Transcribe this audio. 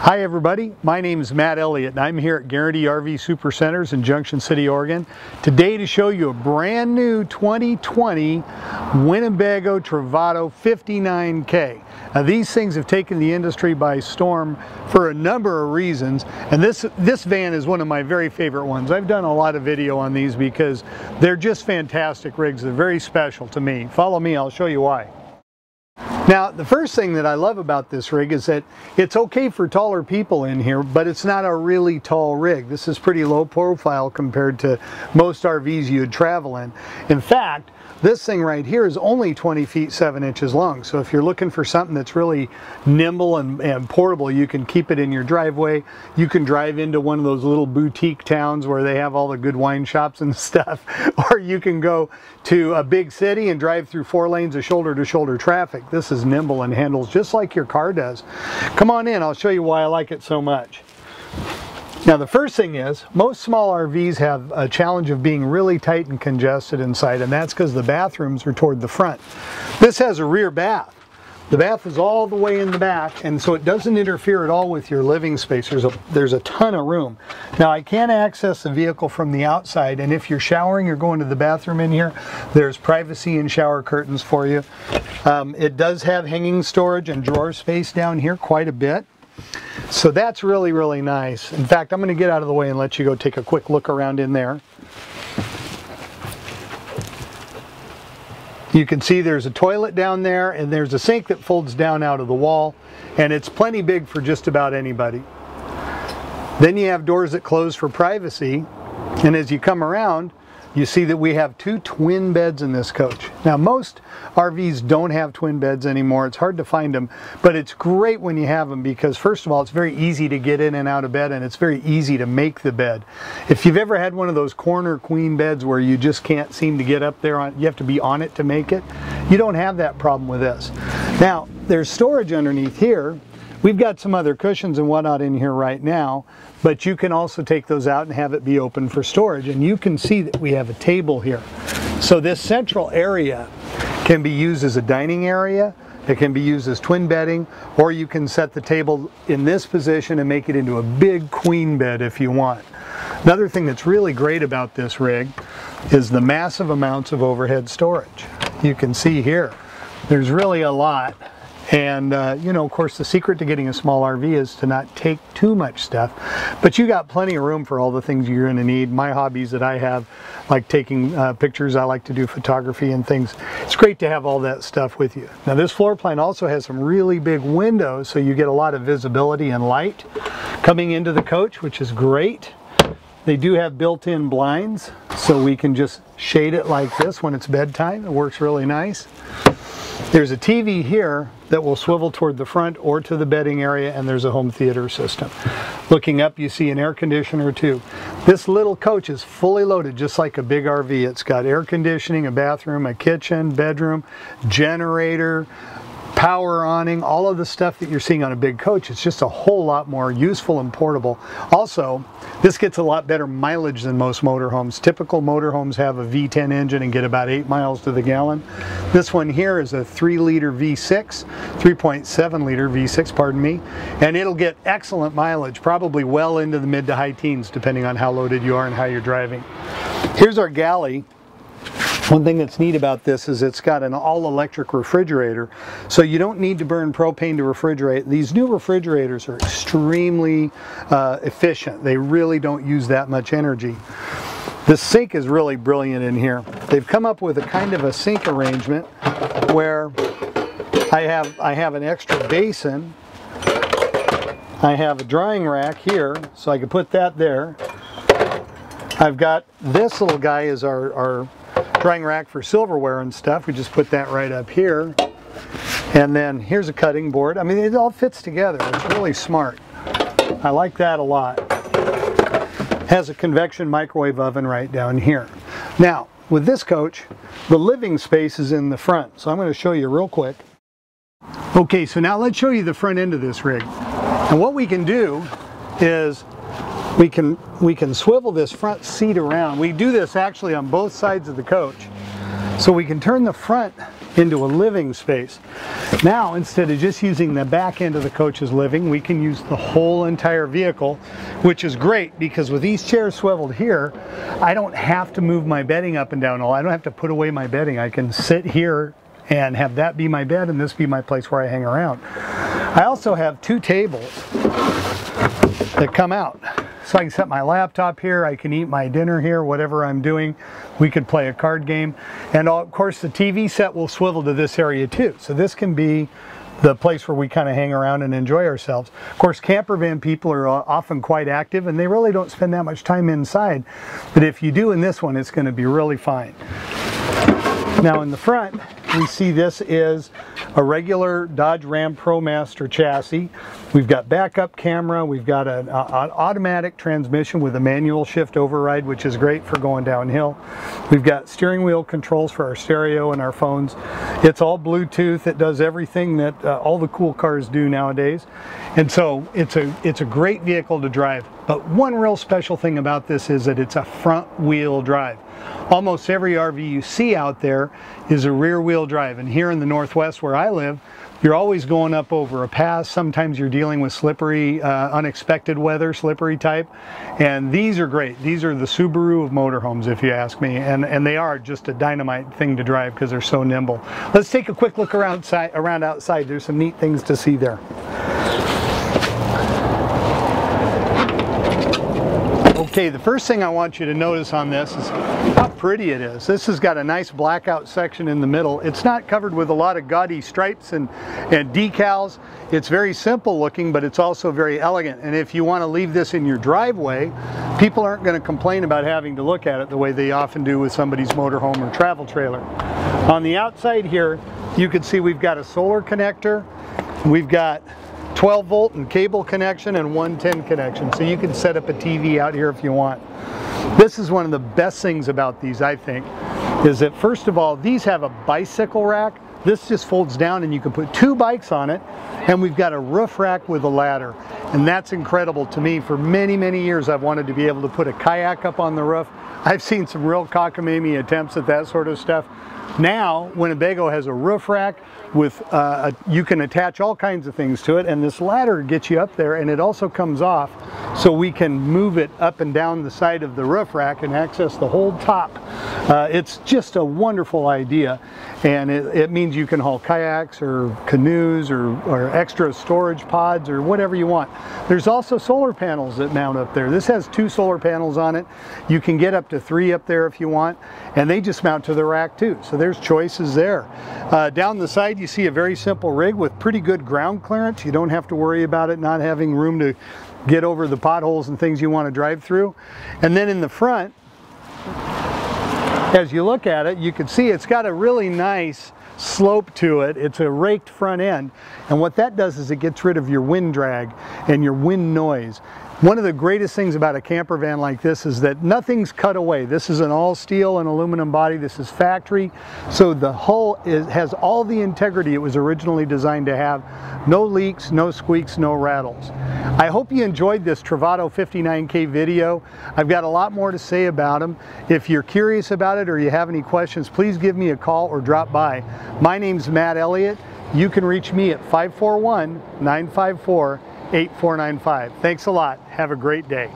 Hi everybody, my name is Matt.Elliott and I'm here at Guaranty RV Supercenters in Junction City, Oregon today to show you a brand new 2020 Winnebago Travato 59K. Now these things have taken the industry by storm for a number of reasons, and this van is one of my very favorite ones. I've done a lot of video on these because they're just fantastic rigs. They're very special to me. Follow me, I'll show you why. Now, the first thing that I love about this rig is that it's okay for taller people in here, but it's not a really tall rig. This is pretty low profile compared to most RVs you'd travel in. In fact, this thing right here is only 20 feet 7 inches long. So if you're looking for something that's really nimble and portable, you can keep it in your driveway. You can drive into one of those little boutique towns where they have all the good wine shops and stuff. Or you can go to a big city and drive through 4 lanes of shoulder-to-shoulder traffic. This is nimble and handles just like your car does. Come on in, I'll show you why I like it so much. Now the first thing is, most small RVs have a challenge of being really tight and congested inside, and that's because the bathrooms are toward the front. This has a rear bath. The bath is all the way in the back, and so it doesn't interfere at all with your living space. There's a ton of room. Now I can access the vehicle from the outside, and if you're showering or going to the bathroom in here, there's privacy and shower curtains for you. It does have hanging storage and drawer space down here quite a bit. So that's really, really nice. In fact, I'm going to get out of the way and let you go take a quick look around in there. You can see there's a toilet down there, and there's a sink that folds down out of the wall, and it's plenty big for just about anybody. Then you have doors that close for privacy, and as you come around, you see that we have 2 twin beds in this coach. Now most RVs don't have twin beds anymore. It's hard to find them, but it's great when you have them because first of all, it's very easy to get in and out of bed, and it's very easy to make the bed. If you've ever had one of those corner queen beds where you just can't seem to get up there, you have to be on it to make it, you don't have that problem with this. Now there's storage underneath here. We've got some other cushions and whatnot in here right now, but you can also take those out and have it be open for storage. And you can see that we have a table here. So this central area can be used as a dining area, it can be used as twin bedding, or you can set the table in this position and make it into a big queen bed if you want. Another thing that's really great about this rig is the massive amounts of overhead storage. You can see here, there's really a lot. And you know, of course, the secret to getting a small RV is to not take too much stuff, but you got plenty of room for all the things you're going to need. My hobbies that I have, like taking pictures, I like to do photography and things. It's great to have all that stuff with you. Now this floor plan also has some really big windows, so you get a lot of visibility and light coming into the coach, which is great. They do have built-in blinds, so we can just shade it like this when it's bedtime. It works really nice. There's a TV here that will swivel toward the front or to the bedding area, and there's a home theater system. Looking up, you see an air conditioner too. This little coach is fully loaded just like a big RV. It's got air conditioning, a bathroom, a kitchen, bedroom, generator, power awning, all of the stuff that you're seeing on a big coach. It's just a whole lot more useful and portable. Also, this gets a lot better mileage than most motorhomes. Typical motorhomes have a V10 engine and get about 8 miles to the gallon. This one here is a 3-liter V6, 3.7 liter V6, pardon me, and it'll get excellent mileage, probably well into the mid to high teens, depending on how loaded you are and how you're driving. Here's our Galley. One thing that's neat about this is it's got an all-electric refrigerator, so you don't need to burn propane to refrigerate. These new refrigerators are extremely efficient. They really don't use that much energy. The sink is really brilliant in here. They've come up with a kind of a sink arrangement where I have an extra basin. I have a drying rack here, so I can put that there. I've got this little guy is our drying rack for silverware and stuff. We just put that right up here. And then here's a cutting board. I mean, it all fits together. It's really smart. I like that a lot. Has a convection microwave oven right down here. Now, with this coach, the living space is in the front. So I'm going to show you real quick. Okay, so now let's show you the front end of this rig. And what we can do is we can swivel this front seat around. We do this actually on both sides of the coach. So we can turn the front into a living space. Now, instead of just using the back end of the coach as living, we can use the whole entire vehicle, which is great because with these chairs swiveled here, I don't have to move my bedding up and down. I don't have to put away my bedding. I can sit here and have that be my bed and this be my place where I hang around. I also have two tables that come out. So I can set my laptop here, I can eat my dinner here, whatever I'm doing. We could play a card game. And of course the TV set will swivel to this area too. So this can be the place where we kind of hang around and enjoy ourselves. Of course, camper van people are often quite active and they really don't spend that much time inside. But if you do in this one, it's going to be really fine. Now in the front, we see this is a regular Dodge Ram ProMaster chassis. We've got backup camera, we've got an automatic transmission with a manual shift override, which is great for going downhill. We've got steering wheel controls for our stereo and our phones. It's all Bluetooth. It does everything that all the cool cars do nowadays. And so it's a great vehicle to drive. But one real special thing about this is that it's a front wheel drive. Almost every RV you see out there is a rear wheel drive, and here in the Northwest where I live, you're always going up over a pass. Sometimes you're dealing with slippery, unexpected weather, slippery type, and these are great. These are the Subaru of motorhomes, if you ask me, and they are just a dynamite thing to drive because they're so nimble. Let's take a quick look around outside. There's some neat things to see there. Okay, the first thing I want you to notice on this is how pretty it is. This has got a nice blackout section in the middle. It's not covered with a lot of gaudy stripes and decals. It's very simple looking, but it's also very elegant. And if you want to leave this in your driveway, people aren't going to complain about having to look at it the way they often do with somebody's motorhome or travel trailer. On the outside here, you can see we've got a solar connector. We've got 12 volt and cable connection and 110 connection, so you can set up a TV out here if you want. This is one of the best things about these, I think, is that first of all, these have a bicycle rack. This just folds down and you can put two bikes on it, and we've got a roof rack with a ladder, and that's incredible to me. For many years I've wanted to be able to put a kayak up on the roof. I've seen some real cockamamie attempts at that sort of stuff. Now Winnebago has a roof rack with you can attach all kinds of things to it, and this ladder gets you up there, and it also comes off so we can move it up and down the side of the roof rack and access the whole top. It's just a wonderful idea, and it means you can haul kayaks or canoes or extra storage pods or whatever you want. There's also solar panels that mount up there. This has 2 solar panels on it. You can get up to 3 up there if you want, and they just mount to the rack too, so there's choices there. Down the side you see a very simple rig with pretty good ground clearance. You don't have to worry about it not having room to get over the potholes and things you want to drive through. And then in the front, as you look at it, you can see it's got a really nice slope to it. It's a raked front end, and what that does is it gets rid of your wind drag and your wind noise. One of the greatest things about a camper van like this is that nothing's cut away. This is an all steel and aluminum body. This is factory, so the hull has all the integrity it was originally designed to have. No leaks, no squeaks, no rattles. I hope you enjoyed this Travato 59K video. I've got a lot more to say about them. If you're curious about it or you have any questions, please give me a call or drop by. My name's Matt.Elliott. You can reach me at 541-954-8495. Thanks a lot. Have a great day.